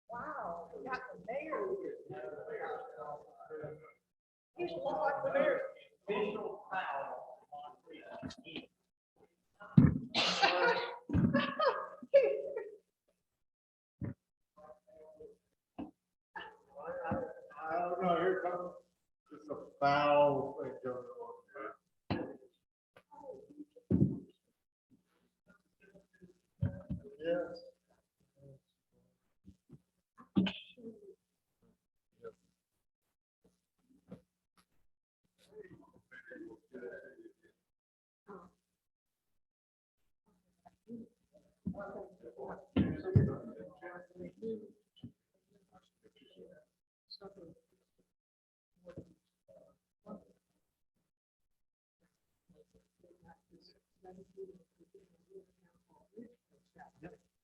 Wow, we got the mayor here. He's a lot like the mayor. Visual foul on free. I don't know, here comes just a foul thing going on. Yes.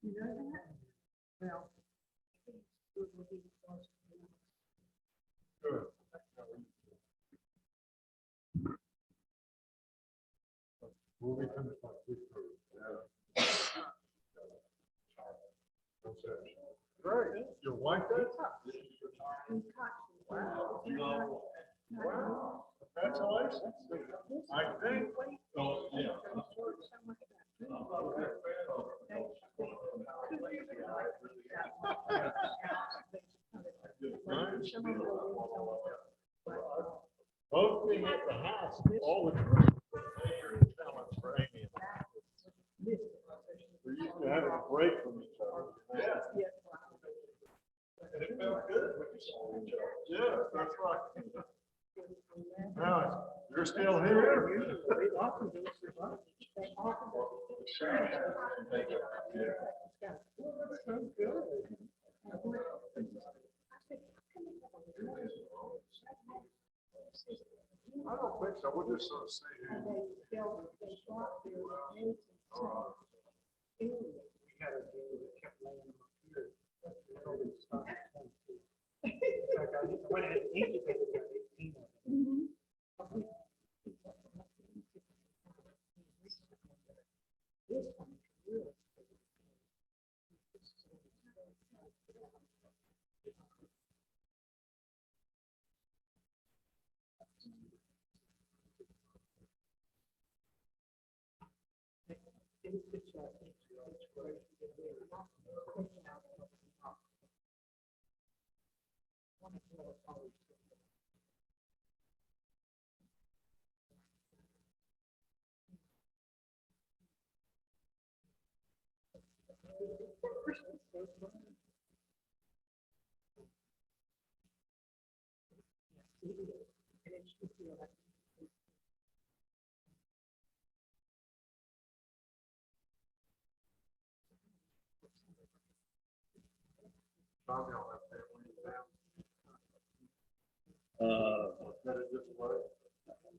You know that? Well. Good. We'll be finished by 6:30. Great. Your wife did? Wow. Wow. Congratulations. I think. Oh, yeah. Both being at the house, all the challenge for Amy. We're used to having a break from each other. Yeah. And it felt good when you saw each other. Yeah, that's right. Now, you're still here. I don't think so. We'll just sort of stay here. We had a deal that kept laying on here. I went ahead and incubated it, 18 of them. This one is really.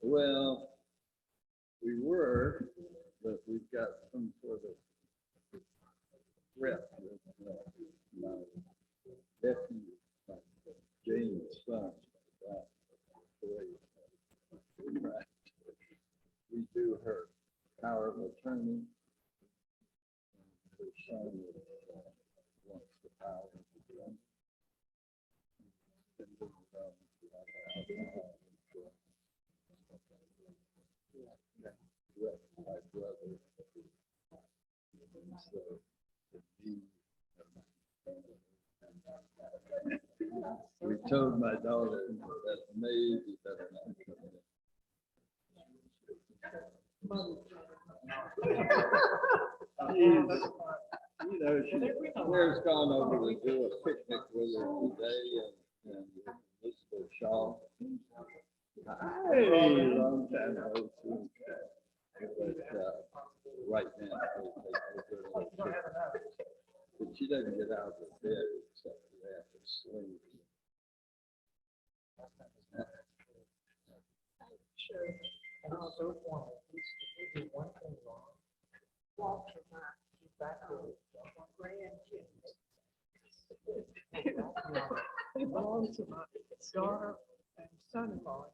Well, we were, but we've got some sort of threat with my nephew, James' son. We do her power of attorney. Her son wants the power of attorney. My brother. So, we told my daughter that maybe better not come in. You know, Claire's gone over to do a picnic with her today and Mr. Shaw. Hey, long time no see. But right now, but she doesn't get out of bed except for that to sleep. Sure. And also, one thing wrong. Walter, my back grandkids. It belongs to my daughter and son-in-law.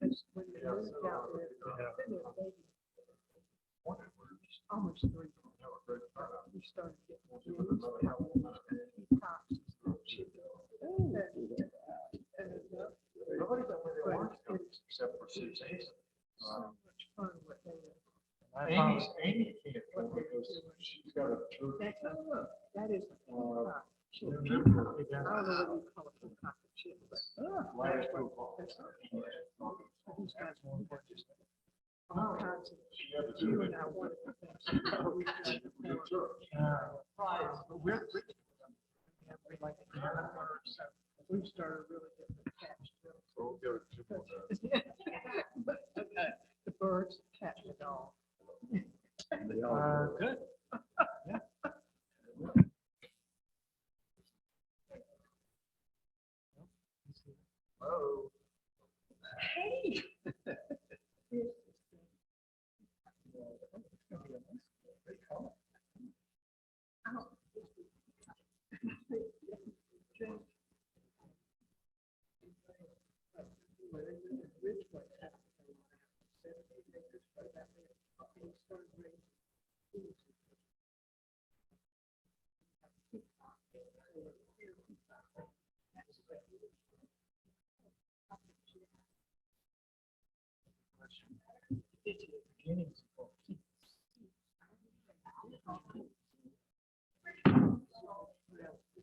That's when they moved out there. Then their baby, almost 3. We started getting kids. Tops and stuff. Nobody's ever really But worked it's except for Suzanne. so much fun what they Amy can't go because she's got a church. that is. I don't know November. what you call it, some kind of chip, but Last 2 o'clock. these guys want all kinds of, She had to you do and it. I wanted to think. But we're pretty. Yeah, we like it. So we started really getting attached to it. So we'll give it 2 more minutes. The birds, the cat, and the dog. They all do. Good. Oh. Hey.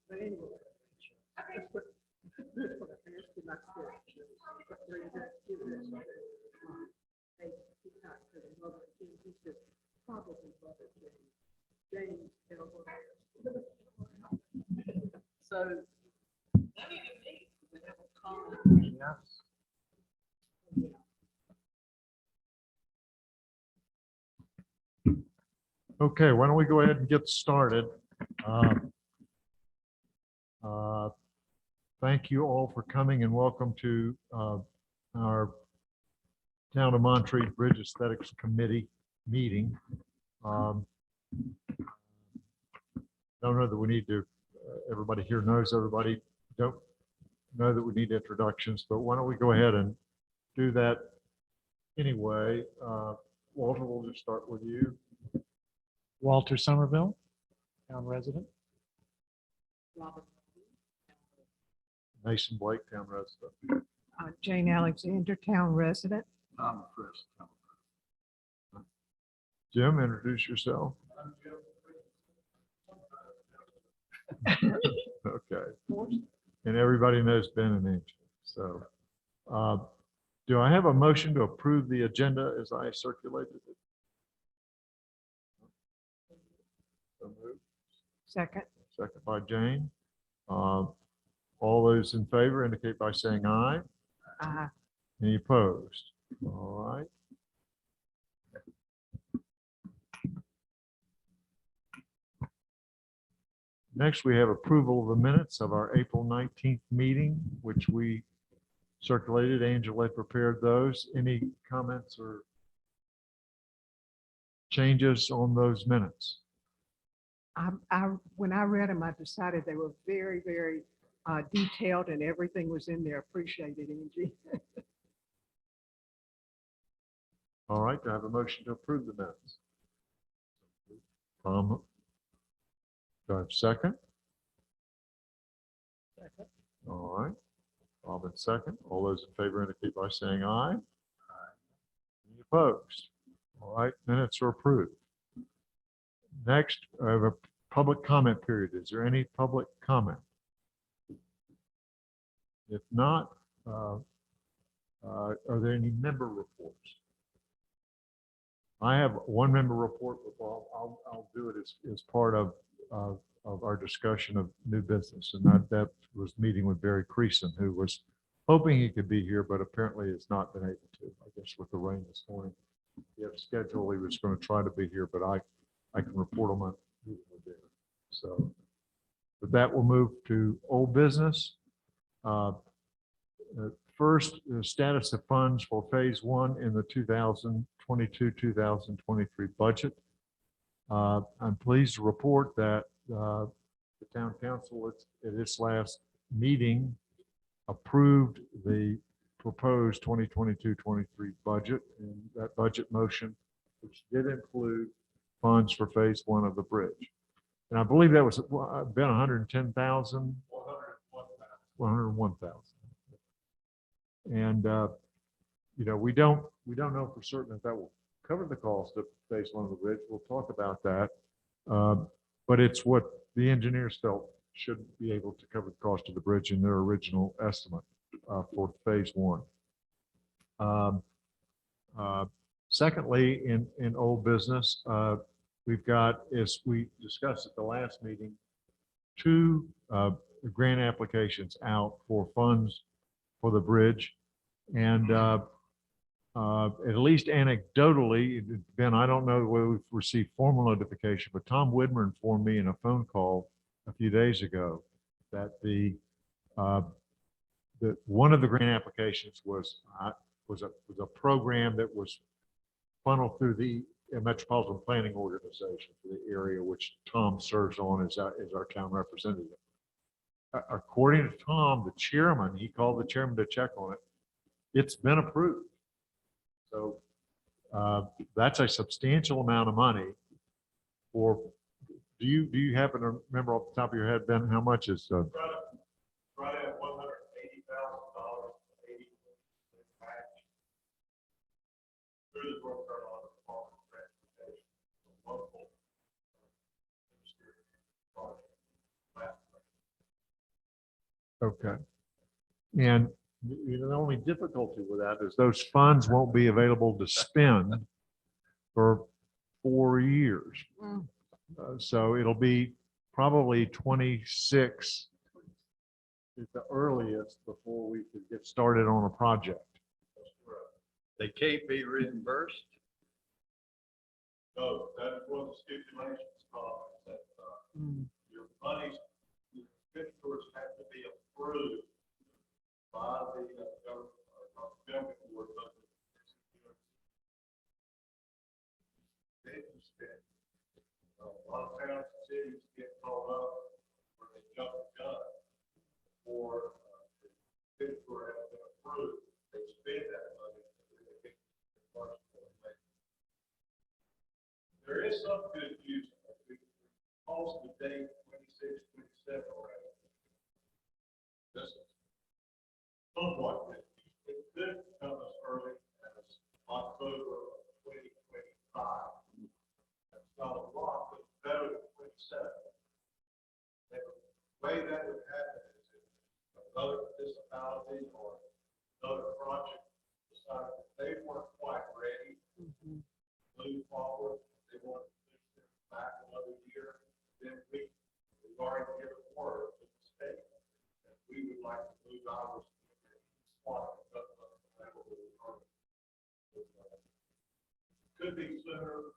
But anyway, that's what I asked him. I said, "But where you gonna do this?" Hey, he talked to the mother, he said, probably Mother James. James Elbow. So. Yes. Okay, why don't we go ahead and get started? Thank you all for coming and welcome to our Town of Montreat Bridge Aesthetics Committee meeting. Don't know that we need to, everybody here knows everybody. Don't know that we need introductions, but why don't we go ahead and do that anyway. Walter, we'll just start with you. Walter Somerville, town resident. Robert. Mason Blake, town resident. Jane Alexander, town resident. Tom Chris. Jim, introduce yourself. Okay. And everybody knows Ben and Angie. So do I have a motion to approve the agenda as I circulated it? So moved. Second. Second by Jane. All those in favor indicate by saying aye. Any opposed? All right. Next, we have approval of the minutes of our April 19th meeting, which we circulated. Angela had prepared those. Any comments or changes on those minutes? When I read them, I decided they were very, very detailed and everything was in there. Appreciated, Angie. All right, do I have a motion to approve the minutes? Tom, do I have a second? Second. All right, Robin second. All those in favor indicate by saying aye. Any opposed? All right, minutes are approved. Next, I have a public comment period. Is there any public comment? If not, are there any member reports? I have one member report, but I'll do it as part of our discussion of new business. And that was meeting with Barry Creason, who was hoping he could be here, but apparently has not been able to, I guess, with the rain this morning. He had a schedule. He was going to try to be here, but I can report on my meeting with Barry. So with that, we'll move to old business. First, the status of funds for phase 1 in the 2022-2023 budget. I'm pleased to report that the town council at its last meeting approved the proposed 2022-23 budget, and that budget motion, which did include funds for phase one of the bridge. And I believe that was been 110,000. 101,000. And you know, we don't know for certain if that will cover the cost of phase one of the bridge. We'll talk about that. But it's what the engineers felt should be able to cover the cost of the bridge in their original estimate for phase one. Secondly, in old business, we've got, as we discussed at the last meeting, two grant applications out for funds for the bridge. And at least anecdotally, Ben, I don't know whether we've received formal notification, but Tom Widmer informed me in a phone call a few days ago that that one of the grant applications was a program that was funneled through the Metropolitan Planning Organization for the area, which Tom serves on as our town representative. According to Tom, the chairman, he called the chairman to check on it. It's been approved. So that's a substantial amount of money for, do you happen to remember off the top of your head, Ben, how much is Right at $180,000, 80 match. Through the North Carolina Department of Transportation, local industry project. okay. And the only difficulty with that is those funds won't be available to spend for 4 years. So it'll be probably 26 at the earliest before we could get started on a project. They can't be reimbursed. So that's one of the stipulations, that your monies, your expenditures have to be approved by the government board. They can spend. A lot of towns and cities get caught up where they jump the gun or the expenditure has been approved. They spend that money. There is some good news. We paused the date 26, 27 already. This is somewhat good. It could come as early as October of 2025. That's not a lot, but better than 27. And the way that would happen is if another municipality or another project decided that they weren't quite ready to move forward, they want to push them back another year, then we've already given word to the state that we would like to move ours to the spot. Could be sooner.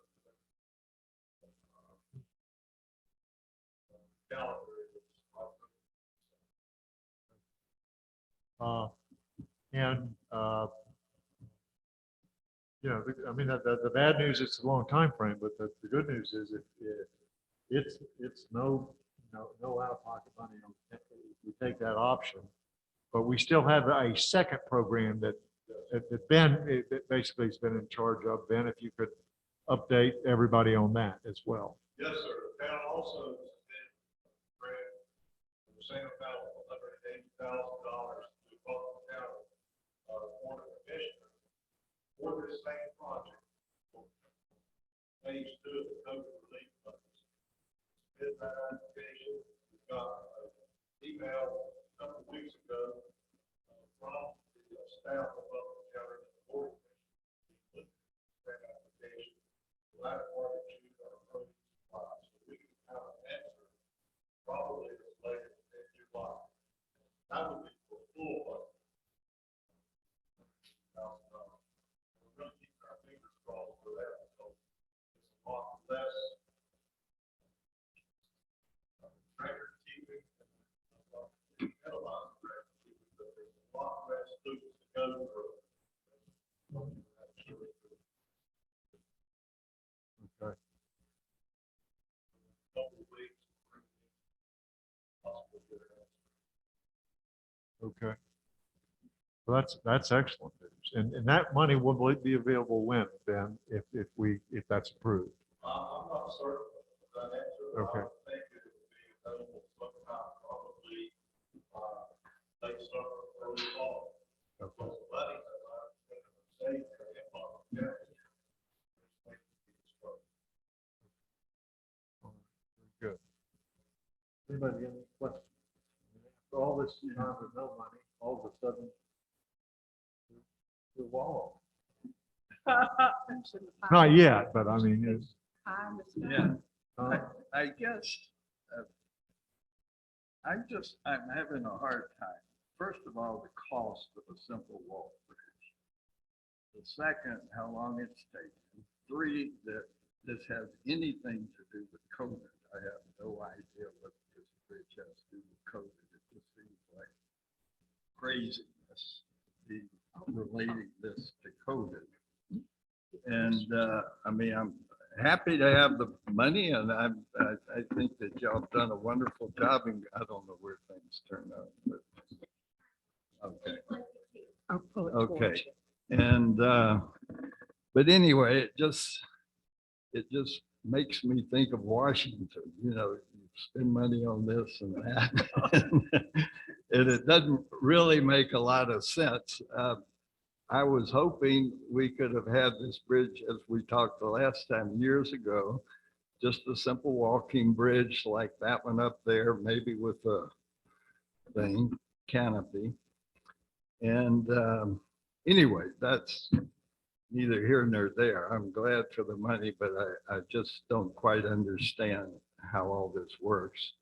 Calendar. And you know, I mean, the bad news is it's a long time frame, but the good news is it's no out-of-pocket money if we take that option. But we still have a second program that Ben basically has been in charge of. Ben, if you could update everybody on that as well. Yes, sir. The town also has been grant the same amount of $180,000 to Buffalo County Board of Commissioners for this same project. Phase 2 of the COVID relief funds. Did that application? We got an email a couple of weeks ago from the staff of Buffalo County Board of Commissioners. Grant application. Latter part of June or early July. So we can have an answer probably as late as July. That would be for full budget. We're going to keep our fingers crossed for that. So it's a lot less record keeping, penalized record keeping, but there's a lot less hoops to go through So that's excellent news. And that money will be available when, Ben, if that's approved? I'm not certain of that answer. Okay. I would think it would be available sometime probably, late summer, early fall. Okay. Because the money that I'm saving in Butler County. Good. Anybody got any questions? After all this time with no money, all of a sudden, the wall. Not yet, but I mean, it's, Yeah, uh, I guess, uh, I'm having a hard time. First of all, the cost of a simple wall bridge. The second, how long it's taken. Three, that this has anything to do with COVID. I have no idea what this bridge has to do with COVID. It just seems like craziness, be relating this to COVID. And, I mean, I'm happy to have the money, and I think that y'all have done a wonderful job, and I don't know where things turn out, but, okay. I'll pull it Okay. towards you. And, but anyway, it just makes me think of Washington, you know, you spend money on this and that. And it doesn't really make a lot of sense. I was hoping we could have had this bridge, as we talked the last time, years ago, just a simple walking bridge like that one up there, maybe with a thing, canopy. And anyway, that's neither here nor there. I'm glad for the money, but I just don't quite understand how all this works.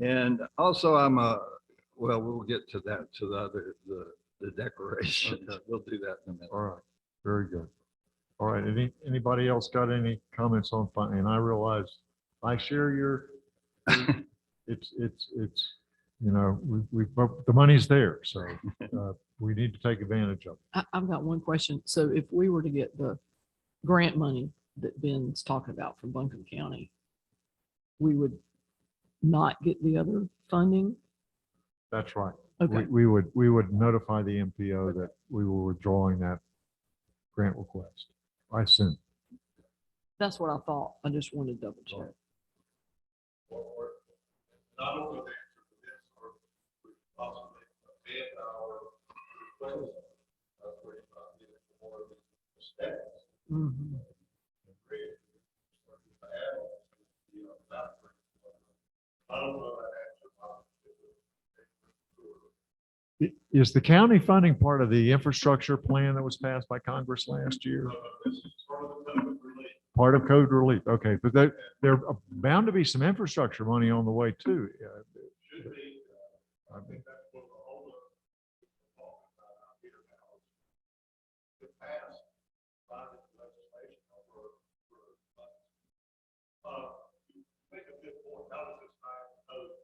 And also well, we'll get to that, to the decorations. Okay. We'll do that in a minute. all right, very good. All right, anybody else got any comments on funding? And I realize I share your, it's, you know, the money's there, so we need to take advantage of it. I've got one question. So if we were to get the grant money that Ben's talking about from Buncombe County, we would not get the other funding? That's right. Okay, We would notify the MPO that we were withdrawing that grant request. I assume. that's what I thought. I just wanted to double check. Or not only the answer to this, or we possibly amend our request, where you might get more of the stats. Mhm. I don't know that answer. Is the county funding part of the infrastructure plan that was passed by Congress last year? This is part of the COVID relief. Part of code relief, okay, but there are bound to be some infrastructure money on the way too. Should be, I I mean, think that's what the whole of here now. To pass binding legislation for make a good point. How does this tie to code?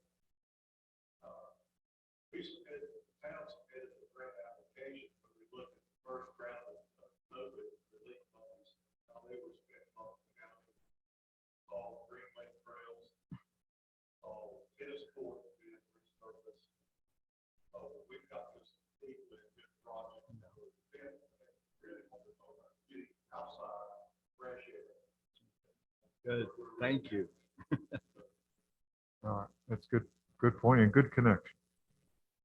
We submitted, the town submitted the grant application when we looked at the first round of COVID relief funds. How they were spent on the county. All greenway trails, all tennis courts being resurfaced. So we've got this deep with good project that was been really wanted to know about getting outside fresh air. Good, thank you. all right, that's good point and good connection.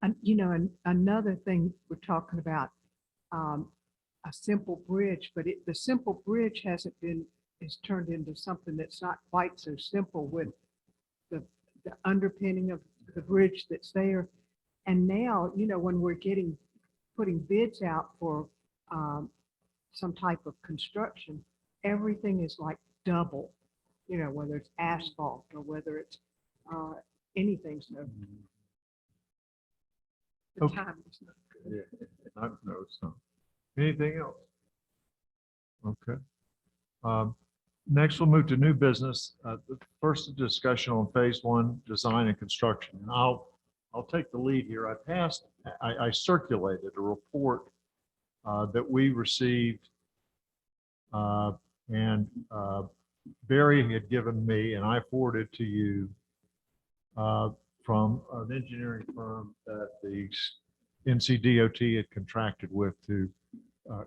And, you know, another thing we're talking about, a simple bridge, but the simple bridge is turned into something that's not quite so simple with the underpinning of the bridge that's there. And now, you know, when we're putting bids out for some type of construction, everything is like double, you know, whether it's asphalt or whether it's anything. So the Okay. time is not good. No, it's not. Anything else? Okay. Next, we'll move to new business. The first discussion on phase one, design and construction. And I'll take the lead here. I circulated a report that we received and Barry had given me, and I forwarded to you from an engineering firm that the NCDOT had contracted with to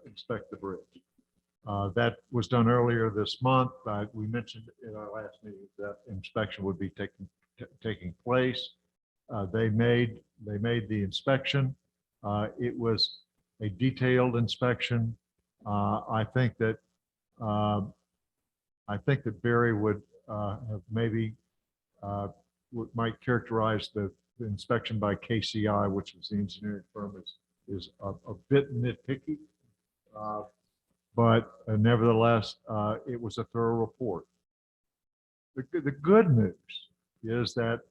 inspect the bridge. That was done earlier this month. We mentioned in our last meeting that inspection would be taking place. They made the inspection. It was a detailed inspection. I think that Barry would have maybe might characterize the inspection by KCI, which is the engineering firm, is a bit nitpicky. But nevertheless, it was a thorough report. The good news is that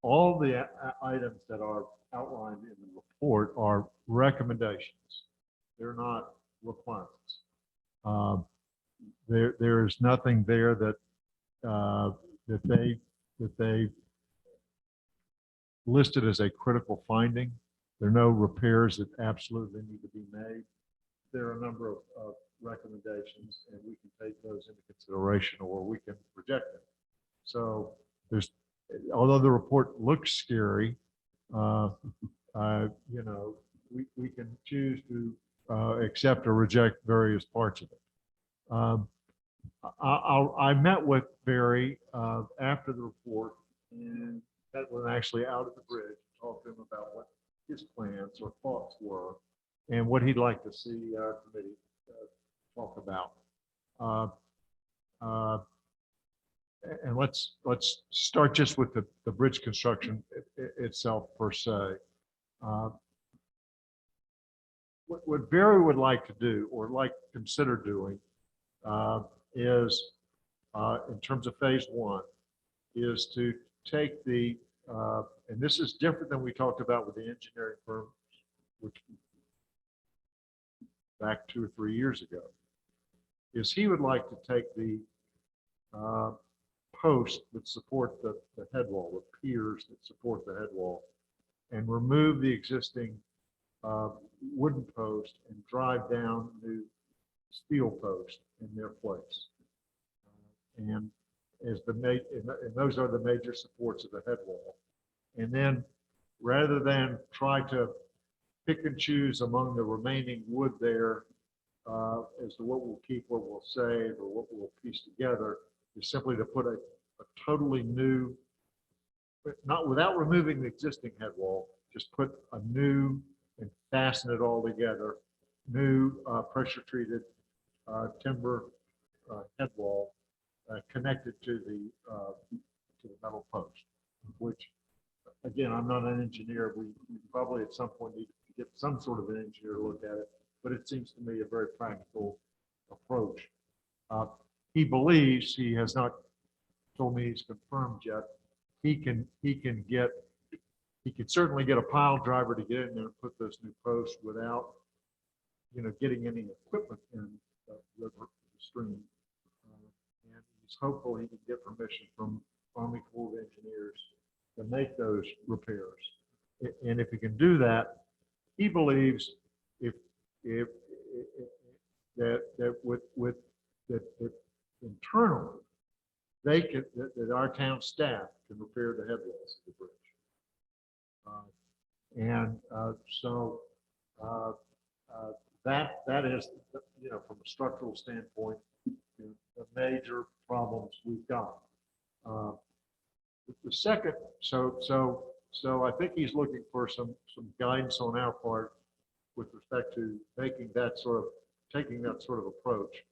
all the items that are outlined in the report are recommendations. They're not requirements. There is nothing there that they listed as a critical finding. There are no repairs that absolutely need to be made. There are a number of recommendations, and we can take those into consideration, or we can reject them. So although the report looks scary, we can choose to accept or reject various parts of it. I met with Barry after the report, and that was actually out at the bridge, talked to him about what his plans or thoughts were and what he'd like to see our committee talk about. And let's start just with the bridge construction itself per se. What Barry would like to do, or consider doing, is in terms of phase one, is to take and this is different than we talked about with the engineering firm, which back 2 or 3 years ago, is he would like to take the posts that support the head wall, the piers that support the head wall, and remove the existing wooden post and drive down new steel posts in their place. And those are the major supports of the head wall. And then rather than try to pick and choose among the remaining wood there as to what we'll keep, what we'll save, or what we'll piece together, is simply to put a totally new, not without removing the existing head wall, just put a new and fasten it all together, new pressure treated timber head wall connected to the metal post, which, again, I'm not an engineer. We probably at some point need to get some sort of an engineer to look at it, but it seems to me a very practical approach. He believes, he has not told me he's confirmed yet, he can certainly get a pile driver to get in there and put those new posts without, getting any equipment in the river stream. And he's hopeful he can get permission from Army Corps of Engineers to make those repairs. And if he can do that, he believes that internally that our town staff can repair the head walls of the bridge. That is, from a structural standpoint, the major problems we've got. The second, so I think he's looking for some guidance on our part with respect to taking that sort of approach,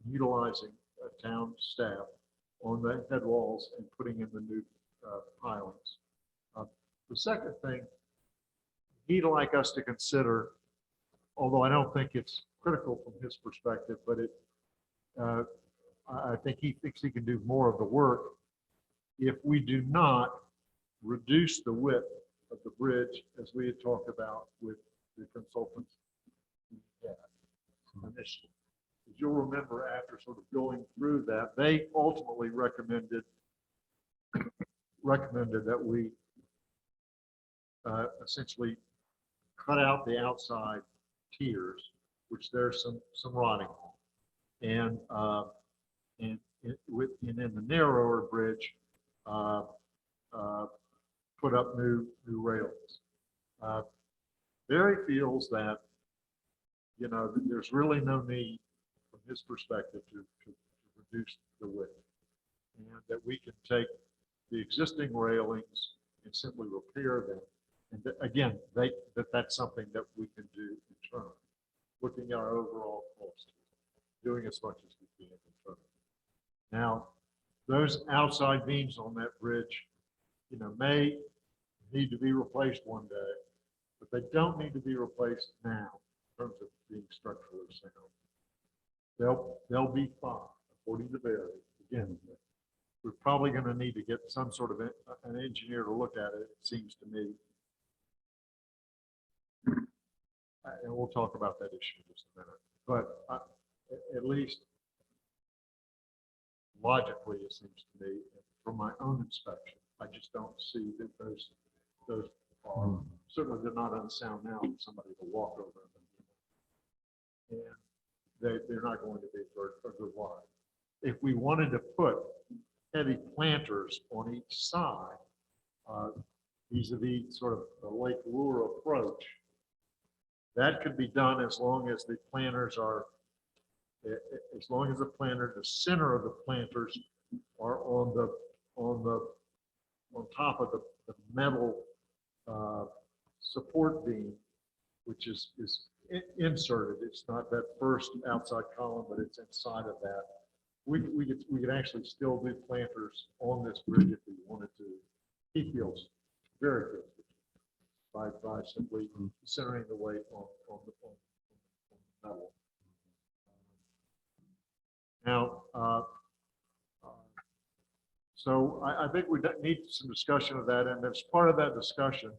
utilizing town staff on the head walls and putting in the new pilings. The second thing he'd like us to consider, although I don't think it's critical from his perspective, but I think he thinks he can do more of the work if we do not reduce the width of the bridge as we had talked about with the consultants initially. As you'll remember, after sort of going through that, they ultimately recommended that we essentially cut out the outside tiers, which there's some rotting on, and in the narrower bridge, put up new railings. Barry feels that, you know, that there's really no need from his perspective to reduce the width. And that we can take the existing railings and simply repair them. And again, that's something that we can do internally, looking at our overall cost, doing as much as we can internally. Now, those outside beams on that bridge, you know, may need to be replaced one day, but they don't need to be replaced now in terms of being structurally sound. They'll be fine, according to Barry. Again, we're probably going to need to get some sort of an engineer to look at it, it seems to me. And we'll talk about that issue in just a minute. But at least logically, it seems to me, from my own inspection, I just don't see that those are, certainly they're not unsound now for somebody to walk over them. And they're not going to be for a good while. If we wanted to put heavy planters on each side, vis-a-vis sort of the Lake Lure approach, that could be done as long as the planters are, as long as the center of the planters are on top of the metal support beam, which is inserted. It's not that first outside column, but it's inside of that. We could actually still do planters on this bridge if we wanted to. He feels very good by simply centering the weight on the metal. Now, so I think we need some discussion of that, and as part of that discussion,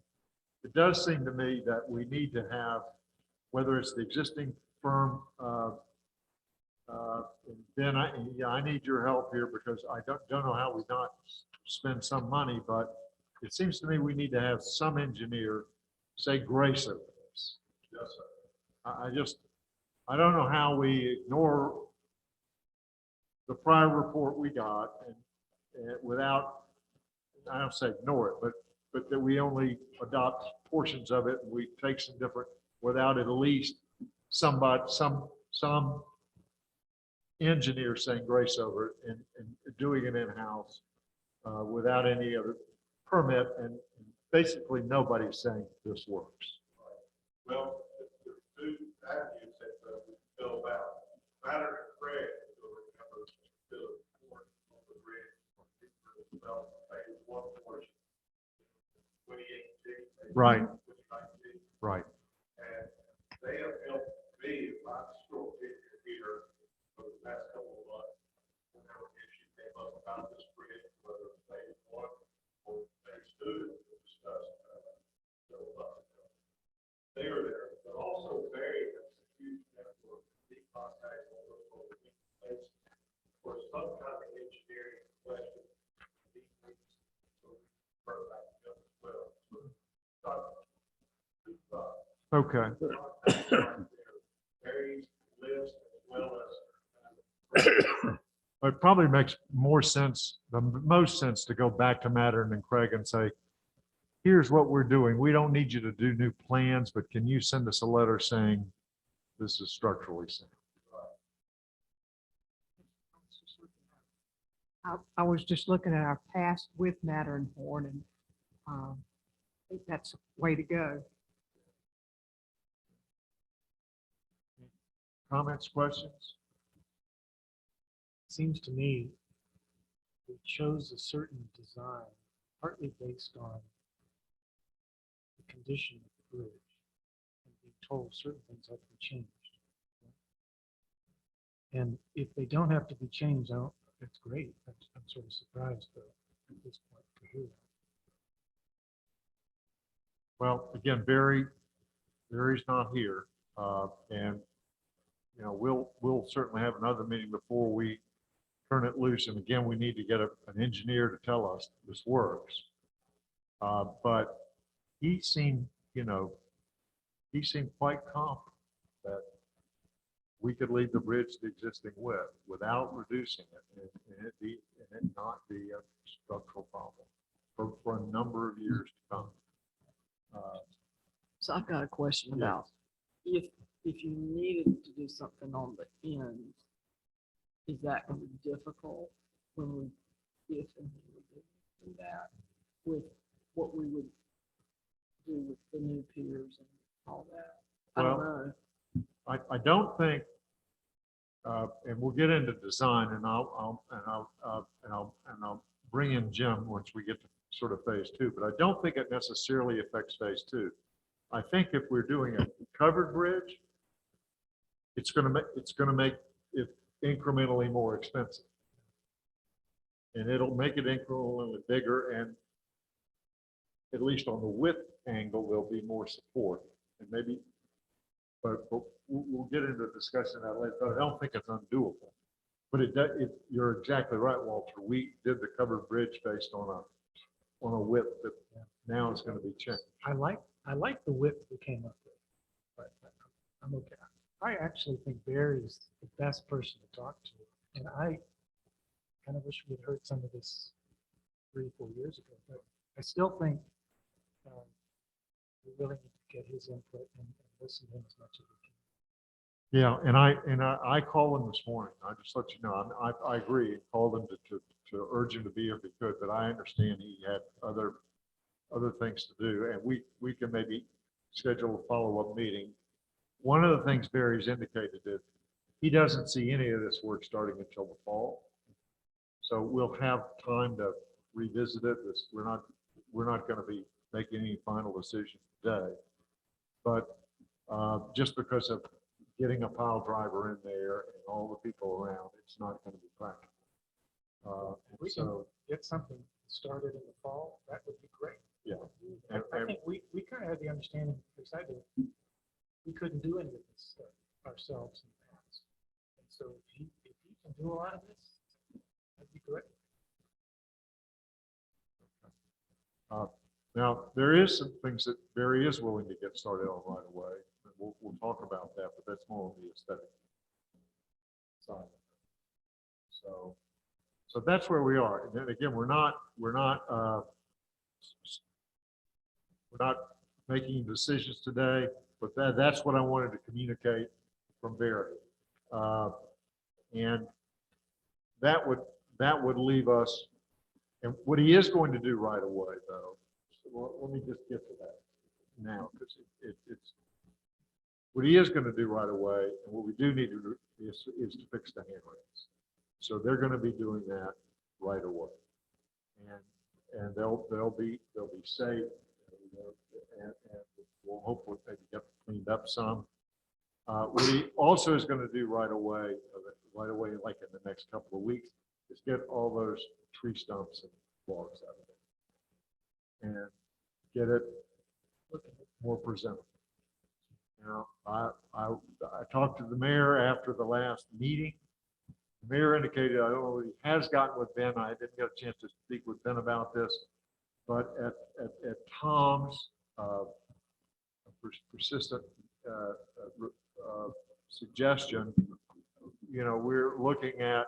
it does seem to me that we need to have, whether it's the existing firm, and Ben, I need your help here because I don't know how we not spend some money, but it seems to me we need to have some engineer say grace over this. Yes, sir. I don't know how we ignore the prior report we got and without, I don't say ignore it, but that we only adopt portions of it and we take some different, without at least some engineer saying grace over it and doing it in-house without any other permit, and basically nobody's saying this works. Well, there's two avenues that we fill out. Matter and Craig, you'll remember, the report on the bridge, phase one portion, 2018. Right. 2019. Right. And they have helped me, my short here, for the past couple of months, whenever issue came up about this bridge, whether it's phase one or phase two, we discussed several months ago. They are there, but also very huge network, deep contact on those place for some kind of engineering question. These things, so we refer back to them as well. Okay. Very list as well as. It probably makes more sense, the most sense, to go back to Mattern and Craig and say, here's what we're doing. We don't need you to do new plans, but can you send us a letter saying this is structurally sound? I was just looking at our past with Matterhorn, and I think that's the way to go. Comments, questions? Seems to me we chose a certain design partly based on the condition of the bridge and being told certain things have to be changed. And if they don't have to be changed, that's great. I'm sort of surprised though at this point to hear that. Well, again, Barry's not here, and you know we'll certainly have another meeting before we turn it loose. And again, we need to get an engineer to tell us this works. But he seemed quite confident that we could leave the bridge the existing width without reducing it, and it not be a structural problem for a number of years to come. So I've got a question Yes. about if you needed to do something on the end, is that going to be difficult when we, if and when we do that with what we would do with the new piers and all that? I don't Well, know. I don't think, and we'll get into design and I'll bring in Jim once we get to sort of phase two, but I don't think it necessarily affects phase two. I think if we're doing a covered bridge, it's gonna make it incrementally more expensive. And it'll make it incrementally bigger, and at least on the width angle, there'll be more support. And maybe, but we'll get into a discussion of that later, but I don't think it's undoable. But you're exactly right, Walter. We did the covered bridge based on a width that now is gonna be changed. I like the width we came up with, but I'm okay. I actually think Barry's the best person to talk to, and I kind of wish we'd heard some of this 3 or 4 years ago, but I still think we really need to get his input and listen to him as much as we can. Yeah, and I called him this morning. I just let you know, I agree. Called him to urge him to be here if he could, but I understand he had other things to do, and we can maybe schedule a follow-up meeting. One of the things Barry's indicated that he doesn't see any of this work starting until the fall. So we'll have time to revisit it. We're not going to be making any final decision today. But just because of getting a pile driver in there and all the people around, it's not going to be practical. If we can get something started in the fall, that would be great. Yeah. I think we kind of had the understanding, because I did, we couldn't do any of this stuff ourselves in the past. And so if he can do a lot of this, that'd be great. Now, there is some things that Barry is willing to get started on right away. And we'll talk about that, but that's more on the aesthetic side. So that's where we are. And then again, we're not making decisions today, but that's what I wanted to communicate from Barry. And that would leave us, and what he is going to do right away, though, so let me just get to that now, because it's what he is going to do right away, and what we do need to do is to fix the handrails. So they're going to be doing that right away, and they'll be safe, and we'll hopefully maybe get cleaned up some. What he also is going to do right away, like in the next couple of weeks, is get all those tree stumps and logs out of it and get it looking more presentable. You know, I talked to the mayor after the last meeting. The mayor indicated, I don't know if he has gotten with Ben. I didn't get a chance to speak with Ben about this, but at Tom's persistent suggestion, you know, we're looking at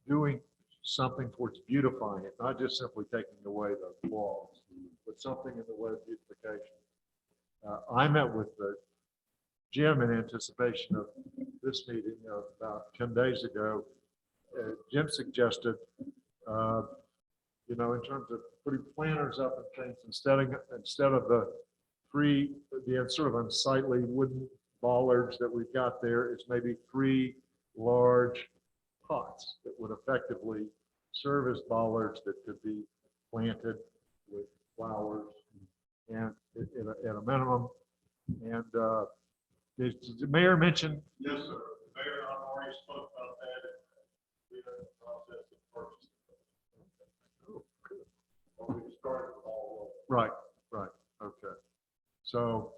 doing something towards beautifying it, not just simply taking away the walls, but something in the way of beautification. I met with Jim in anticipation of this meeting about 10 days ago. Jim suggested, you know, in terms of putting planters up and things, instead of the sort of unsightly wooden bollards that we've got there, is maybe 3 large pots that would effectively serve as bollards that could be planted with flowers and at a minimum. And did the mayor mention? Yes, sir. The mayor and I already spoke about that, and we're in the process of purchasing. We started with all Right. Okay. So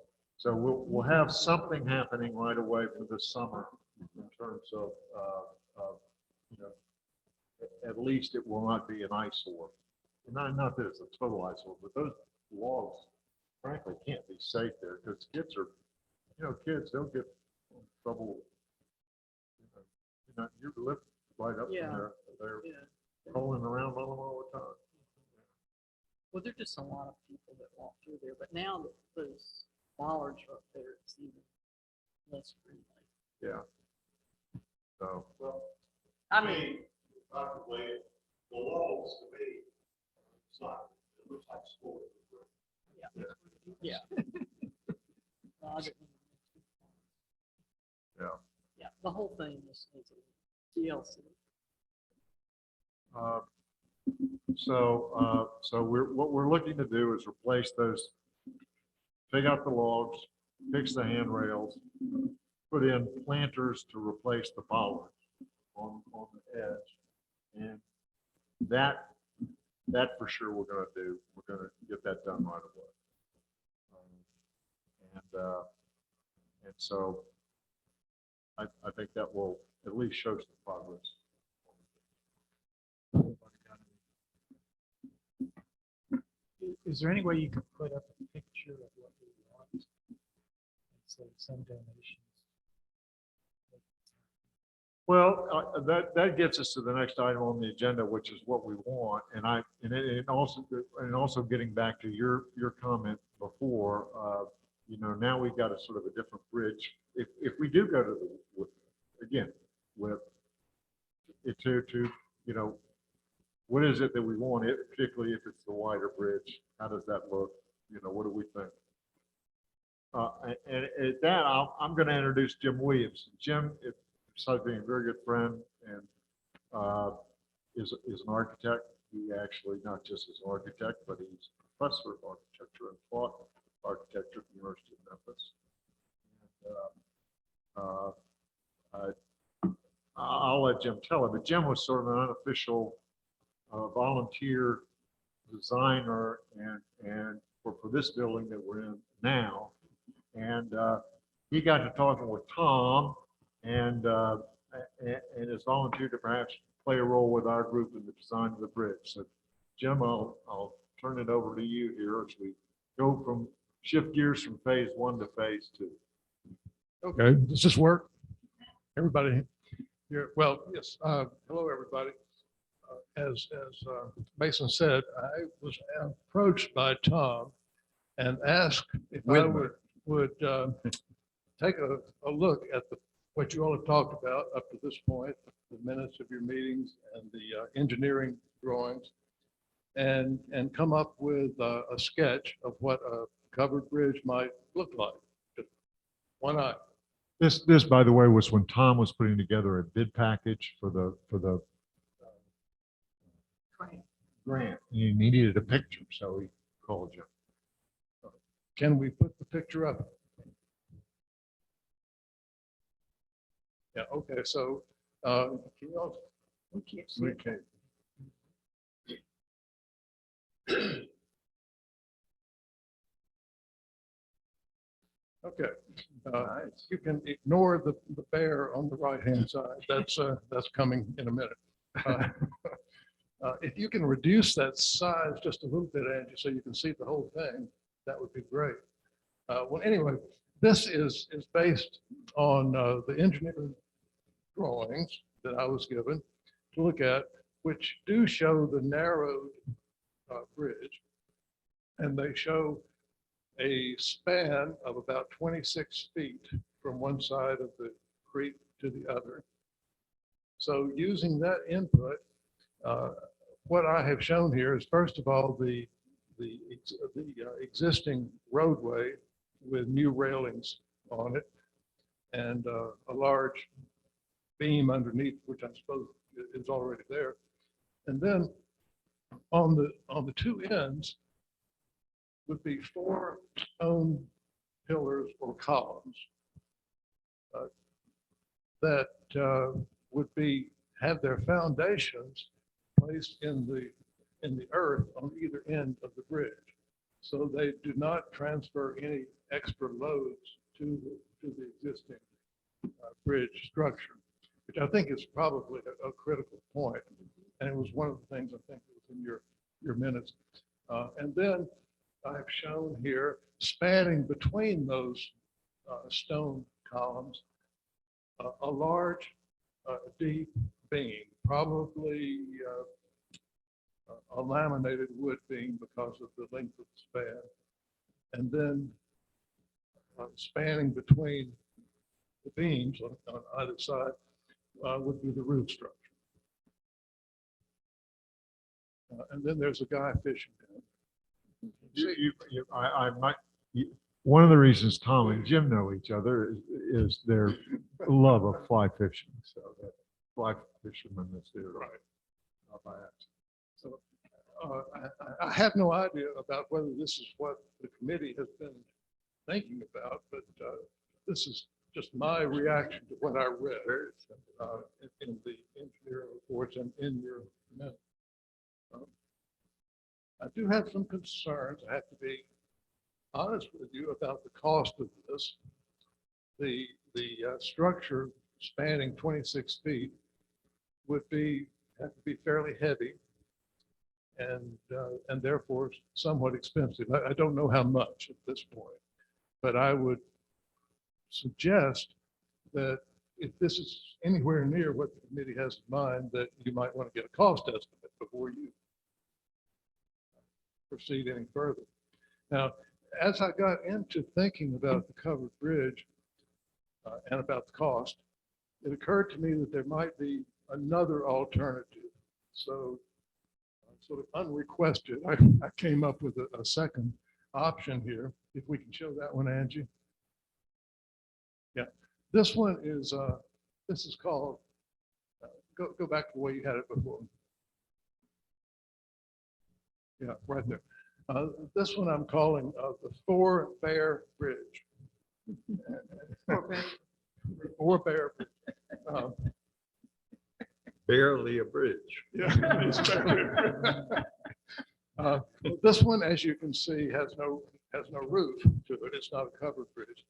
we'll have something happening right away for this summer in terms of you know, at least it will not be an eyesore. Not that it's a total eyesore, but those logs, frankly, can't be safe there, because kids, they'll get in trouble. You live right up Yeah. from there. They're Yeah. rolling around on them all the time. Well, there's just a lot of people that walk through there, but now that those bollards are up there, it's even less friendly. Yeah. So, Well, I I mean, mean, practically, the walls to me, it's not, it looks like sport. yeah. No, I didn't- yeah. Yeah, the whole thing is TLC. So what we're looking to do is replace those, take out the logs, fix the handrails, put in planters to replace the bollards on the edge. And that for sure we're gonna do. We're gonna get that done right away. And so I think that will at least show some progress. Is there any way you could put up a picture of what we want? And say some donations. Well, that gets us to the next item on the agenda, which is what we want. And also getting back to your comment before, now we've got a sort of a different bridge. If we do go to what is it that we want, particularly if it's the wider bridge? How does that look? What do we think? And at that, I'm going to introduce Jim Williams. Jim, besides being a very good friend and is an architect. He actually not just is an architect, but he's a professor of architecture and taught architecture at the University of Memphis. And, I'll let Jim tell it, but Jim was sort of an unofficial volunteer designer and for this building that we're in now. And he got to talking with Tom and has volunteered to perhaps play a role with our group in the design of the bridge. So Jim, I'll turn it over to you here as we go from shift gears from phase 1 to phase 2. Okay, does this work? Everybody here? Well, yes. Hello, everybody. As Mason said, I was approached by Tom and asked if I would take a look at what you all have talked about up to this point, the minutes of your meetings and the engineering drawings, and come up with a sketch of what a covered bridge might look like. Just one eye. This, by the way, was when Tom was putting together a bid package for the grant. He needed a picture, so he called you. Can we put the picture up? Yeah, okay, so can you all, We can't see We it. can't. okay. You can ignore the bear on the right-hand side. That's coming in a minute. If you can reduce that size just a little bit, Angie, so you can see the whole thing, that would be great. Well, anyway, this is based on the engineering drawings that I was given to look at, which do show the narrowed bridge, and they show a span of about 26 feet from one side of the creek to the other. So using that input, what I have shown here is, first of all, the existing roadway with new railings on it and a large beam underneath, which I suppose is already there. And then on the two ends would be 4 stone pillars or columns that would have their foundations placed in the earth on either end of the bridge. So they do not transfer any extra loads to the existing bridge structure, which I think is probably a critical point. And it was one of the things I think that was in your minutes. And then I've shown here, spanning between those stone columns, a large, deep beam, probably a laminated wood beam because of the length of the span. And then spanning between the beams on either side would be the roof structure. And then there's a guy fishing. I might, one of the reasons Tom and Jim know each other is their love of fly fishing. So that fly fisherman is there. Right. Not by accident. So I have no idea about whether this is what the committee has been thinking about, but this is just my reaction to what I read in the engineering reports and in your minute. I do have some concerns. I have to be honest with you about the cost of this. The structure spanning 26 feet would have to be fairly heavy and therefore somewhat expensive. I don't know how much at this point, but I would suggest that if this is anywhere near what the committee has in mind, that you might want to get a cost estimate before you proceed any further. Now, as I got into thinking about the covered bridge and about the cost, it occurred to me that there might be another alternative. So, sort of unrequested, I came up with a second option here. If we can show that one, Angie. Yeah, this one is, this is called, go back to the way you had it before. Yeah, right there. This one I'm calling the Four Bear Bridge. Four Bear Bridge. Barely a bridge. Yeah. It's barely- this one, as you can see, has no roof to it. It's not a covered bridge,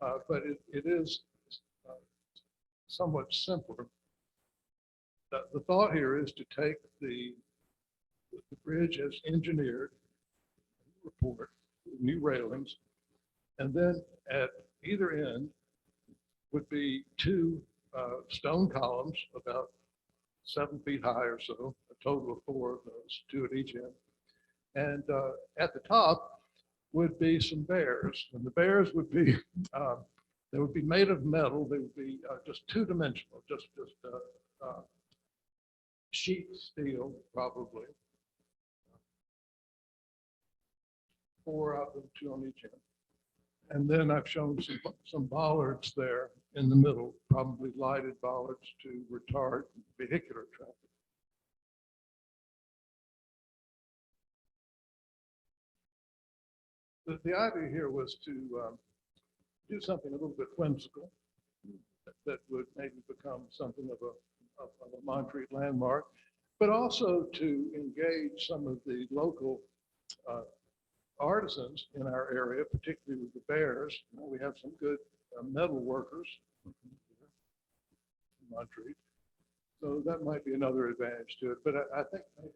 but it is somewhat simpler. The thought here is to take the bridge as engineered, report, new railings, and then at either end would be two stone columns about 7 feet high or so, a total of 4 of those, 2 at each end. And at the top would be some bears, and the bears would be, they would be made of metal. They would be just two-dimensional, just sheet steel, probably. 4 of them, 2 on each end. And then I've shown some bollards there in the middle, probably lighted bollards to retard vehicular traffic. The idea here was to do something a little bit whimsical that would maybe become something of a Montreat landmark, but also to engage some of the local artisans in our area, particularly with the bears. We have some good metal workers in Montreat. So that might be another advantage to it. But I think maybe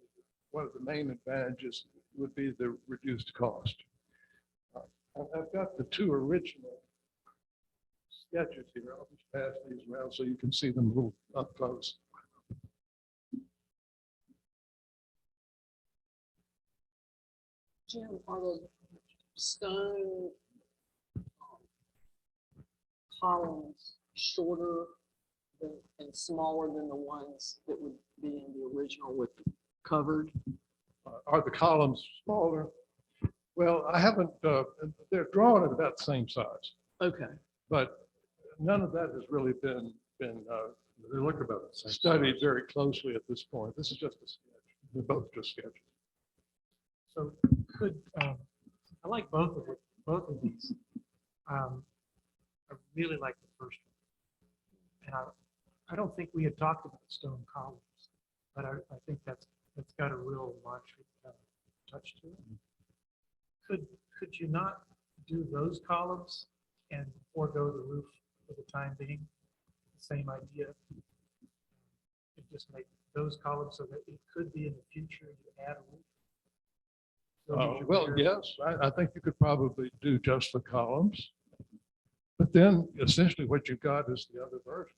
one of the main advantages would be the reduced cost. I've got the 2 original sketches here. I'll just pass these around so you can see them a little up close. Jim, are the stone columns shorter and smaller than the ones that would be in the original with the covered? Are the columns smaller? Well, I haven't, they're drawn at about the same size, Okay. but none of that has really been They look about the same. studied very closely at this point. This is just a sketch. They're both just sketches. So could, I like both of these. I really like the first one. And I don't think we had talked about stone columns, but I think that's got a real Montreat touch to it. Could you not do those columns and forego the roof for the time being? The same idea. You just make those columns so that it could be in the future you add a roof. So you Well, yes, I think you could probably do just the columns. But then essentially what you've got is the other version.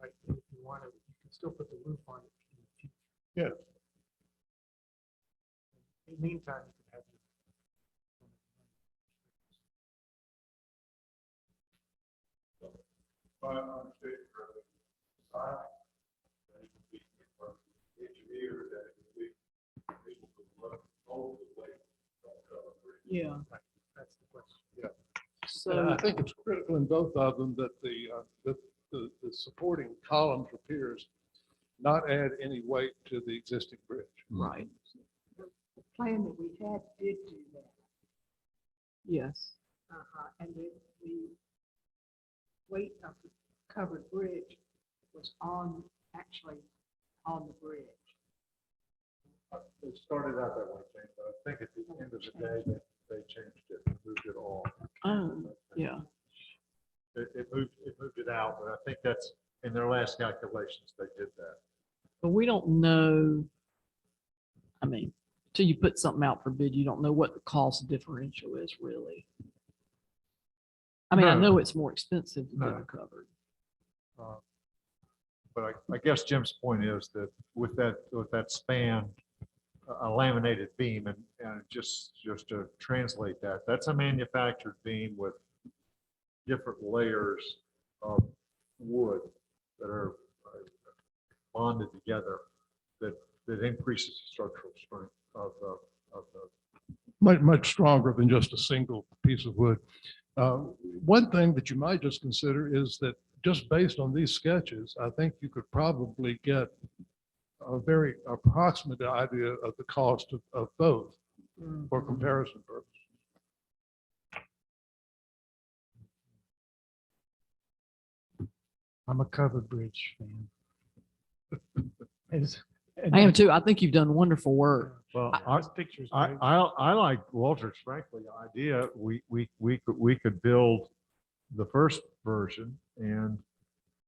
Right, if you want to, you can still put the roof on it in the future. Yes. In the meantime, you can have. If I understand correctly, engineer that it would be able to run all the way. Yeah, That's the question. And so, I think it's critical in both of them that the supporting columns or piers not add any weight to the existing bridge. right, The plan that we had did do that. yes, And the weight of the covered bridge was actually on the bridge. It started out that way, Jane, but I think at the end of the day, they changed it, moved it all. yeah. It moved it out, but I think that's, in their last calculations, they did that. But we don't know, I mean, till you put something out for bid, you don't know what the cost differential is really. I mean, I No. know it's more expensive to do No. the covered. But I guess Jim's point is that with that span, a laminated beam, and just to translate that, that's a manufactured beam with different layers of wood that are bonded together that increases the structural strength of the Much stronger than just a single piece of wood. One thing that you might just consider is that just based on these sketches, I think you could probably get a very approximate idea of the cost of both for comparison purposes. I'm a covered bridge fan. I am too. I think you've done wonderful work. Well, This picture's I great. like Walter's frankly idea. We could build the first version, and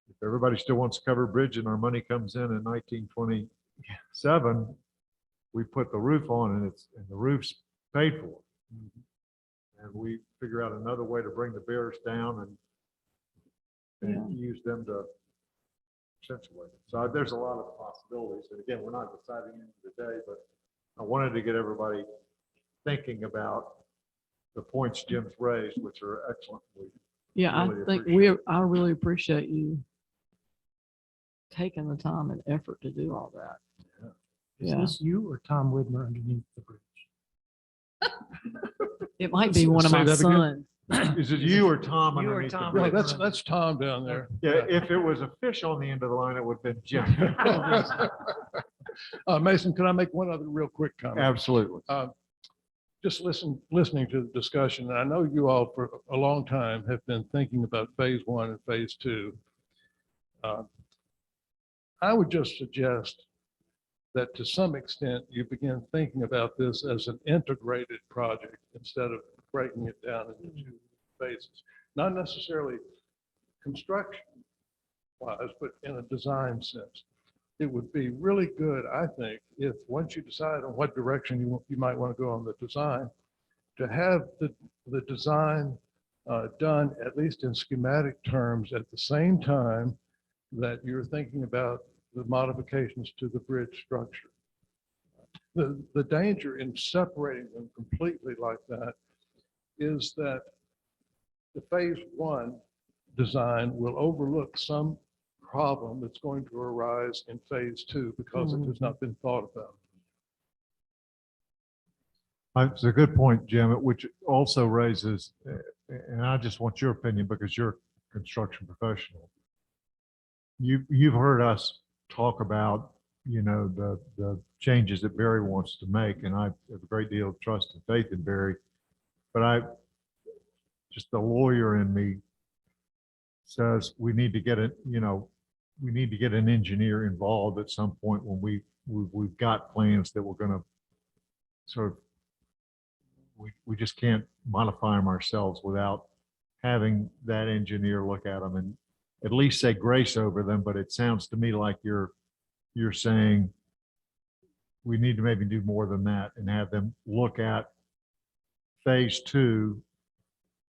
if everybody still wants a covered bridge and our money comes in 1927, we put the roof on and the roof's paid for. And we figure out another way to bring the bears down and use them to accentuate it. So there's a lot of possibilities. And again, we're not deciding in today, but I wanted to get everybody thinking about the points Jim's raised, which are excellent. Yeah, I Really think appreciate I really appreciate you taking the time and effort to do all that. Is yeah. this you or Tom Widmer underneath the bridge? It might be one of Say my that again? sons. Is it you or Tom You or underneath the Tom? No, bridge? that's Tom down there. Yeah, if it was a fish on the end of the line, it would have been Jim. Mason, can I make one other real quick comment? Absolutely. Just listening to the discussion, and I know you all for a long time have been thinking about phase one and phase two. I would just suggest that to some extent you begin thinking about this as an integrated project instead of breaking it down into two phases. Not necessarily construction wise, but in a design sense. It would be really good, I think, if once you decide on what direction you might want to go on the design, to have the design done at least in schematic terms at the same time that you're thinking about the modifications to the bridge structure. The danger in separating them completely like that is that the phase one design will overlook some problem that's going to arise in phase two because it has not been thought about. It's a good point, Jim, which also raises, and I just want your opinion because you're a construction professional. You've heard us talk about, the changes that Barry wants to make, and I have a great deal of trust and faith in Barry. But just the lawyer in me says we need to get we need to get an engineer involved at some point when we've got plans that we're going to sort of, we just can't modify them ourselves without having that engineer look at them and at least say grace over them. But it sounds to me like you're saying we need to maybe do more than that and have them look at phase two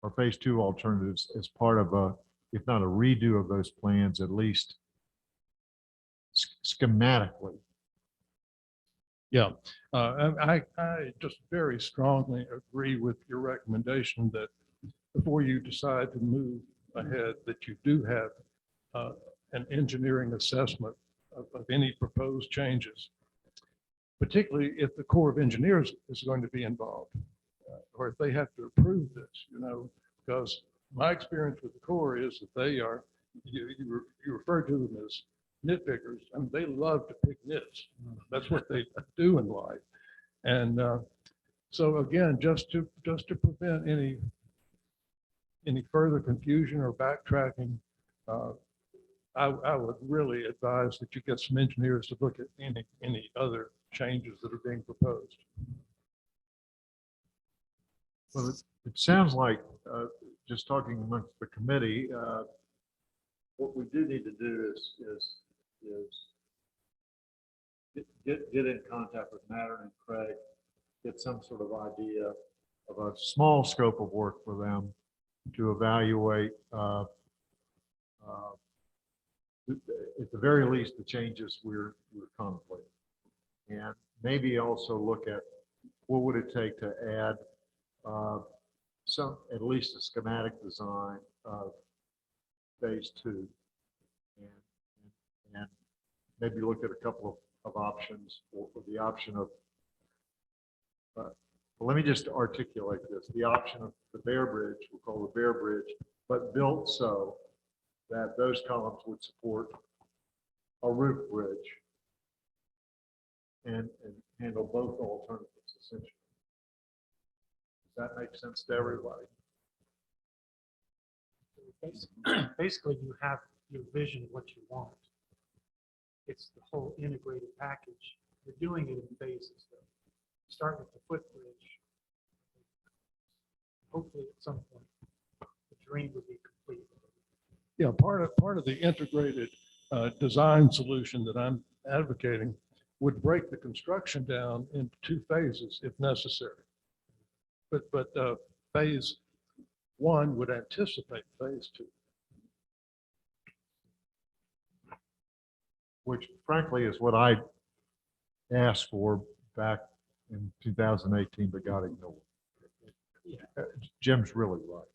or phase two alternatives as part of if not a redo of those plans, at least schematically Yeah, I just very strongly agree with your recommendation that before you decide to move ahead, that you do have an engineering assessment of any proposed changes, particularly if the Corps of Engineers is going to be involved, or if they have to approve this, because my experience with the Corps is that they are, you refer to them as nitpickers. I mean, they love to pick nits. That's what they do in life. And so again, just to prevent any further confusion or backtracking, I would really advise that you get some engineers to look at any other changes that are being proposed. Well, it sounds like, just talking amongst the committee, what we do need to do is get in contact with Mattern and Craig, get some sort of idea of a small scope of work for them to evaluate, at the very least, the changes we're contemplating. And maybe also look at what would it take to add at least a schematic design of phase 2, and maybe look at a couple of options, or the option of, well, let me just articulate this, the option of the Bear Bridge, we'll call the Bear Bridge, but built so that those columns would support a roof bridge and handle both alternatives essentially. Does that make sense to everybody? Basically, you have your vision of what you want. It's the whole integrated package. You're doing it in phases, though. Start with the footbridge. Hopefully, at some point, the dream would be complete. Yeah, part of the integrated design solution that I'm advocating would break the construction down into 2 phases if necessary. But phase 1 would anticipate phase 2. Which frankly is what I asked for back in 2018, but got ignored. Jim's really right.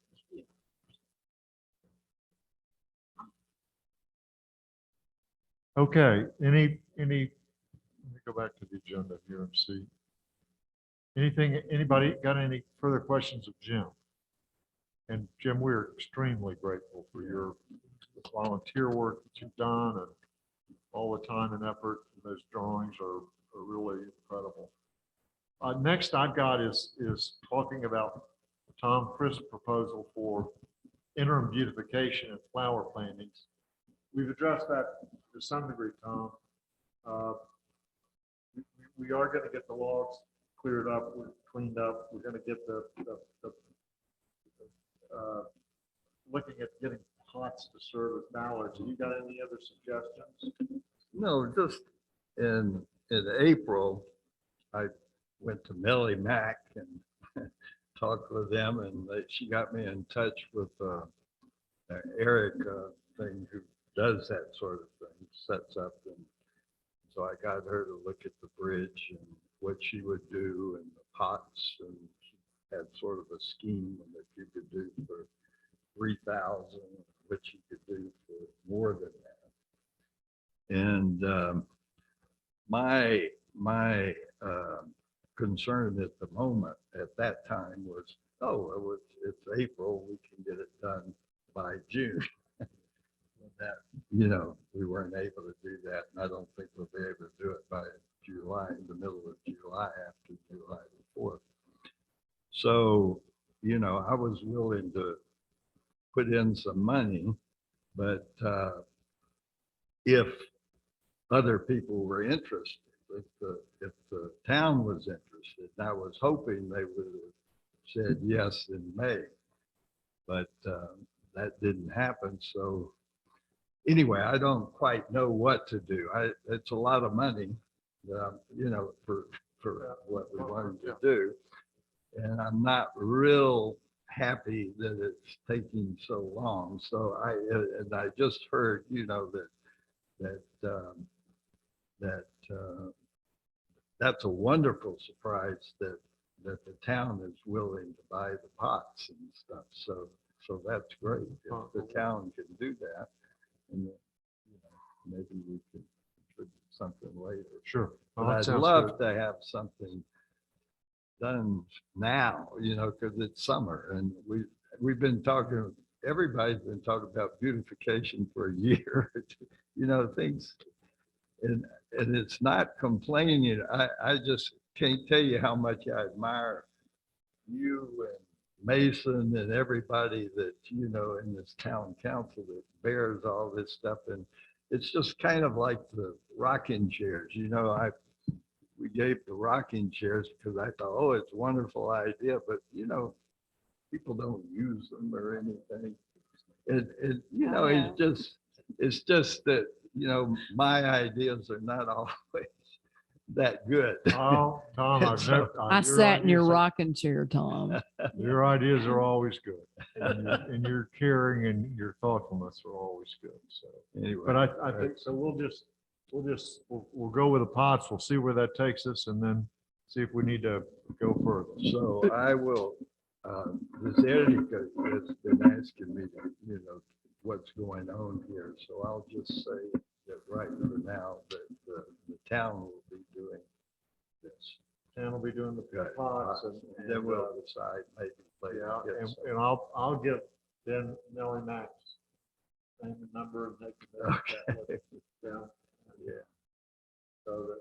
Okay, let me go back to the agenda here and see. Anybody got any further questions of Jim? And Jim, we're extremely grateful for your volunteer work that you've done, and all the time and effort. Those drawings are really incredible. Next I've got is talking about Tom Frist's proposal for interim beautification and flower plantings. We've addressed that to some degree, Tom. We are going to get the logs cleared up, cleaned up. We're going to get the looking at getting pots to serve as ballards. Have you got any other suggestions? No, just in April, I went to Millie Mack and talked with them, and she got me in touch with Eric thing, who does that sort of thing, sets up. And so I got her to look at the bridge and what she would do and the pots, and she had sort of a scheme that you could do for 3,000, what you could do for more than that. And my concern at the moment at that time was, it's April, we can get it done by June. That, we weren't able to do that, and I don't think we'll be able to do it by July, in the middle of July, after July the 4th. So, I was willing to put in some money, but if other people were interested, if the town was interested, I was hoping they would have said yes in May, but that didn't happen. So anyway, I don't quite know what to do. It's a lot of money, for what we wanted to do. And I'm not real happy that it's taking so long. So I just heard, that that's a wonderful surprise that the town is willing to buy the pots and stuff. So that's great. If the town can do that, and you know, maybe we can contribute something later. Sure. But Well, that I'd sounds love good. to have something done now, you know, because it's summer and we've been talking, everybody's been talking about beautification for a year. You know, things, and it's not complaining. I just can't tell you how much I admire you and Mason and everybody that, you know, in this town council that bears all this stuff. And it's just kind of like the rocking chairs, you know, we gave the rocking chairs because I thought, oh, it's a wonderful idea, but you know, people don't use them or anything. You know, it's just that, you know, my ideas are not always that good. Oh, Tom, I've So- never. I sat in your rocking chair, Tom. Your ideas are always good. And your caring and your thoughtfulness are always good, so. Anyway. But I think, so we'll go with the pots. We'll see where that takes us and then see if we need to go further. So I will, this Erica has been asking me, you know, what's going on here. So I'll just say that right for now, that the town will be doing this. And we'll be doing the Good. pots and. Then we'll decide maybe later. Yeah, get and, some- and I'll give then Nellie Max name and number and they can. Okay. Yeah. Yeah. So that,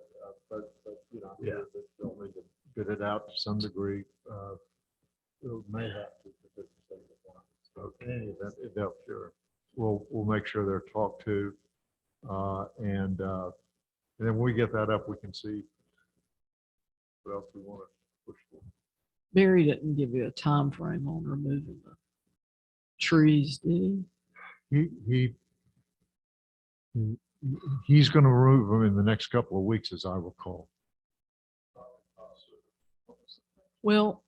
but, you know, I'm Yeah. sure that they'll need to bid it out to some degree. It may have to. If it's state requirements. So in any event, they'll, sure. We'll make sure they're talked to. And then when we get that up, we can see what else we want to push for. Barry didn't give you a time frame on removing the trees, did he? He's going to remove them in the next couple of weeks, as I recall. Well,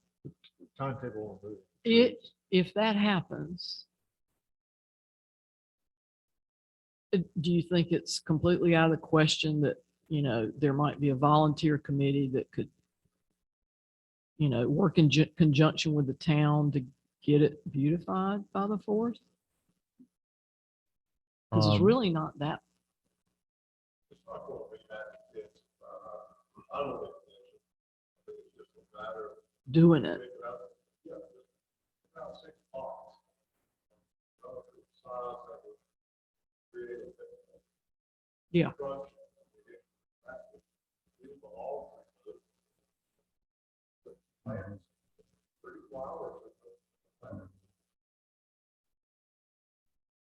Timetable. on moving. if that happens, do you think it's completely out of the question that, you know, there might be a volunteer committee that could, you know, work in conjunction with the town to get it beautified by the 4th? Because it's really not that. It's not going to be that intense. I don't think it's just a matter of Doing it. figuring out, yeah, just about 6 pots. The size that was created. Yeah. Construction, it will all pretty flowers.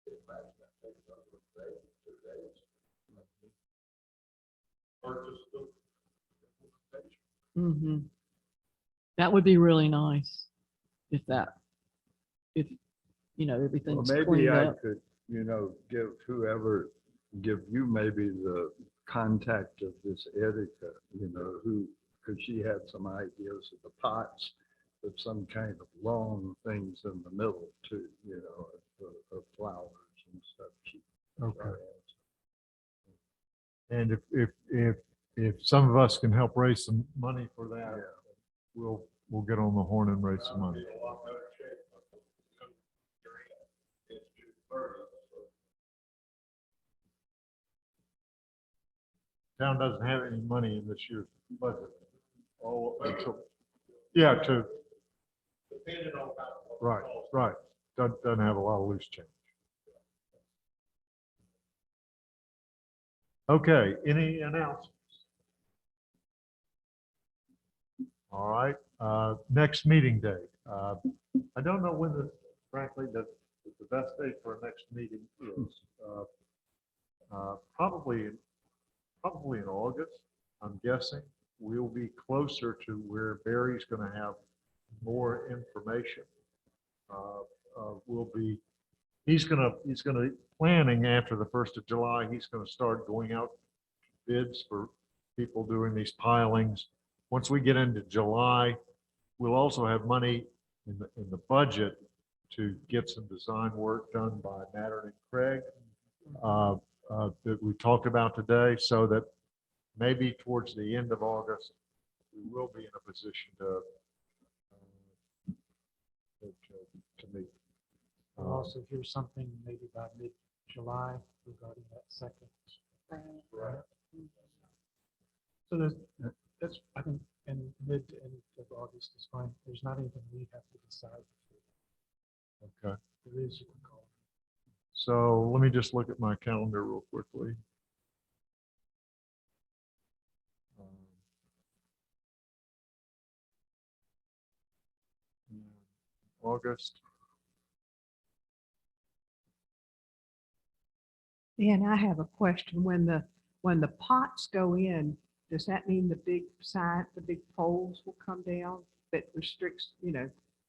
Imagine that takes up a day, 2 days. Or just the implementation. That would be really nice if you know, Well, everything's maybe cleaned I up. could, you know, give you maybe the contact of this Erica, you know, who, because she had some ideas of the pots, with some kind of long things in the middle too, you know, of flowers and stuff. Okay. And if some of us can help raise some money for that, we'll get on the horn and raise some money. Be a lot better shape. It's June 30th, so Town doesn't have any money in this year's budget. Oh, yeah, depending on how. right. Doesn't have a lot of loose change. Okay, any announcements? All right, next meeting date. I don't know when frankly, the best date for our next meeting is. Probably in August, I'm guessing. We'll be closer to where Barry's going to have more information. He's going to planning after the 1st of July. He's going to start going out bids for people doing these pilings. Once we get into July, we'll also have money in the budget to get some design work done by Mattern and Craig that we talked about today, so that maybe towards the end of August, we will be in a position to meet. We'll also hear something maybe by mid-July regarding that second. Right. So that's, I think, in mid to end of August is fine. There's not anything we have to decide. Okay. There is, you can call. So let me just look at my calendar real quickly. August. Dan, I have a question. When the pots go in, does that mean the big sign, the big poles will come down that restricts,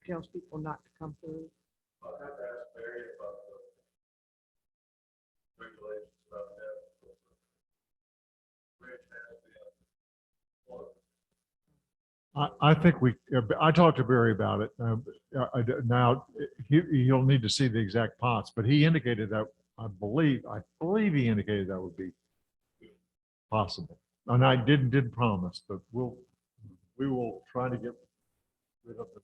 tells people not to come through? I'll have to ask Barry about the regulations about that. Bridge has been. I think I talked to Barry about it. Now, you'll need to see the exact pots, but he indicated that, I believe he indicated that would be possible. And I didn't promise, but we will try to get rid of them.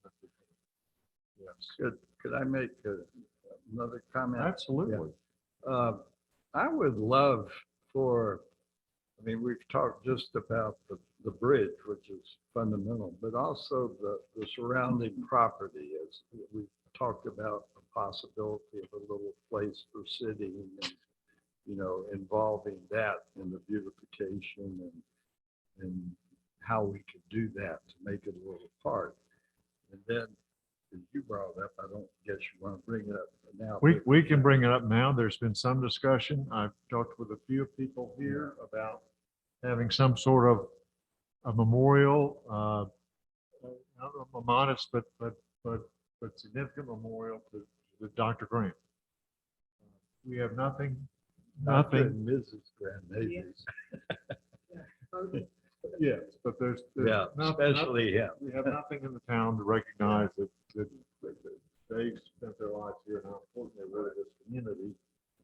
Yes, Could I make another comment? absolutely. I would love we've talked just about the bridge, which is fundamental, but also the surrounding property, as we talked about the possibility of a little place for sitting and, involving that in the beautification and how we could do that to make it a little park. And then, as you brought up, I don't guess you want to bring it up now. We can bring it up now. There's been some discussion. I've talked with a few people here about having some sort of a memorial, not a modest, but significant memorial to Dr. Grant. We have nothing. And Mrs. Graham, maybe. Yes, but there's Yeah, nothing. especially him. We have nothing in the town to recognize that they spent their lives here and how important they were to this community.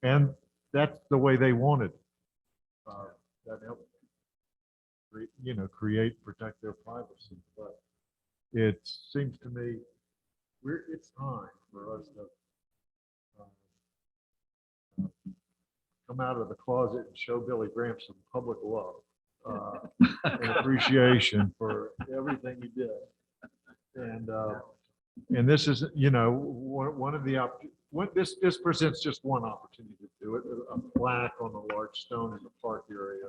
And that's the way they wanted. That helped create, protect their privacy. But it seems to me it's time for us to come out of the closet and show Billy Graham some public love and appreciation for everything he did. And this is, one of the this presents just one opportunity to do it, a plaque on a large stone in the park area.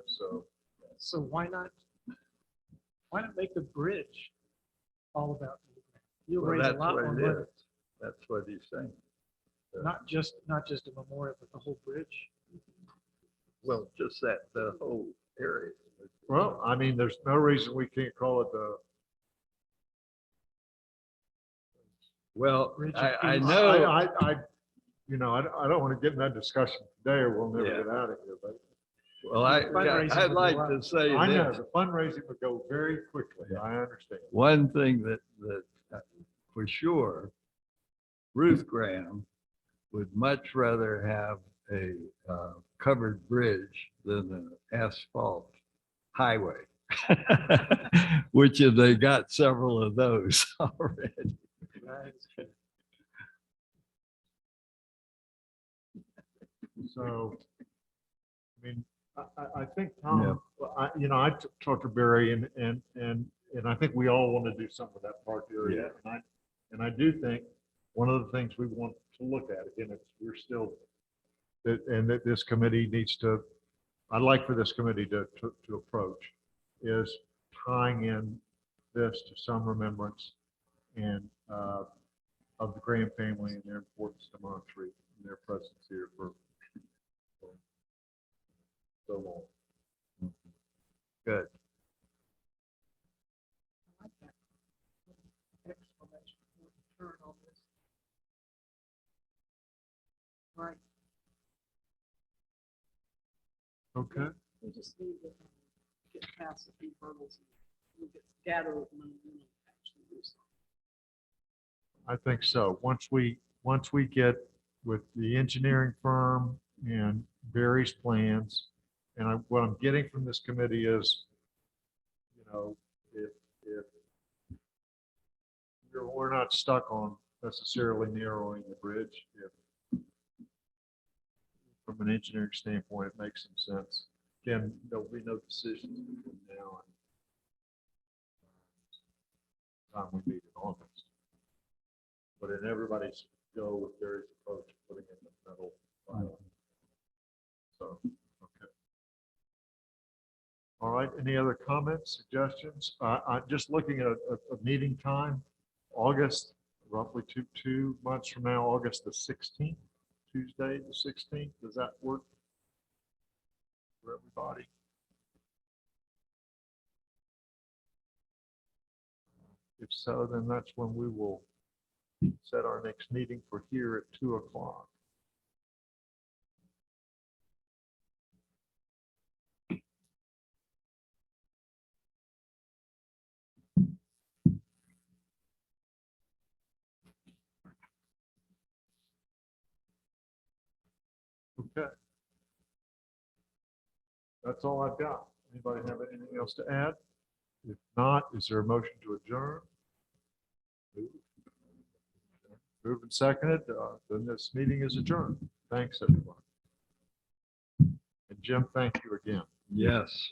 So why not make the bridge all about, you'll Well, raise a that's lot what more it money. is. That's what he's saying. Not just a memorial, but the whole bridge. Well, just the whole area. Well, there's no reason we can't call it the. Well, Bridge of I Peace. know. I don't want to get in that discussion today or we'll never Yeah. get out of here, but Well, Fundraising I'd would like go to up. say I know this. the fundraising would go very quickly. I understand. One thing that for sure, Ruth Graham would much rather have a covered bridge than an asphalt highway, which they got several of those already. So, I think Tom, I talked to Barry and I think we all want to do something with that park area. And I do think one of the things we want to look at, again, we're still, that this committee needs to, I'd like for this committee to approach is tying in this to some remembrance and of the Graham family and their importance to Montreat and their presence here for so long. Good. I like that. Exclamation point, turn on this. Right. Okay. We just need to get past a few hurdles and we'll gather the money and actually do something. I think so. Once we get with the engineering firm and Barry's plans what I'm getting from this committee is, you know, if we're not stuck on necessarily narrowing the bridge, if from an engineering standpoint, it makes some sense. Again, there'll be no decisions between now and time we meet in August. But in everybody's go with Gary's approach, putting in the metal. So, okay. All right, any other comments, suggestions? I'm just looking at a meeting time, August, roughly two months from now, August the 16th, Tuesday, the 16th. Does that work for everybody? If so, then that's when we will set our next meeting for here at 2 o'clock. Okay. That's all I've got. Anybody have anything else to add? If not, is there a motion to adjourn? Moved and seconded, then this meeting is adjourned. Thanks, everyone. And Jim, thank you again. Yes.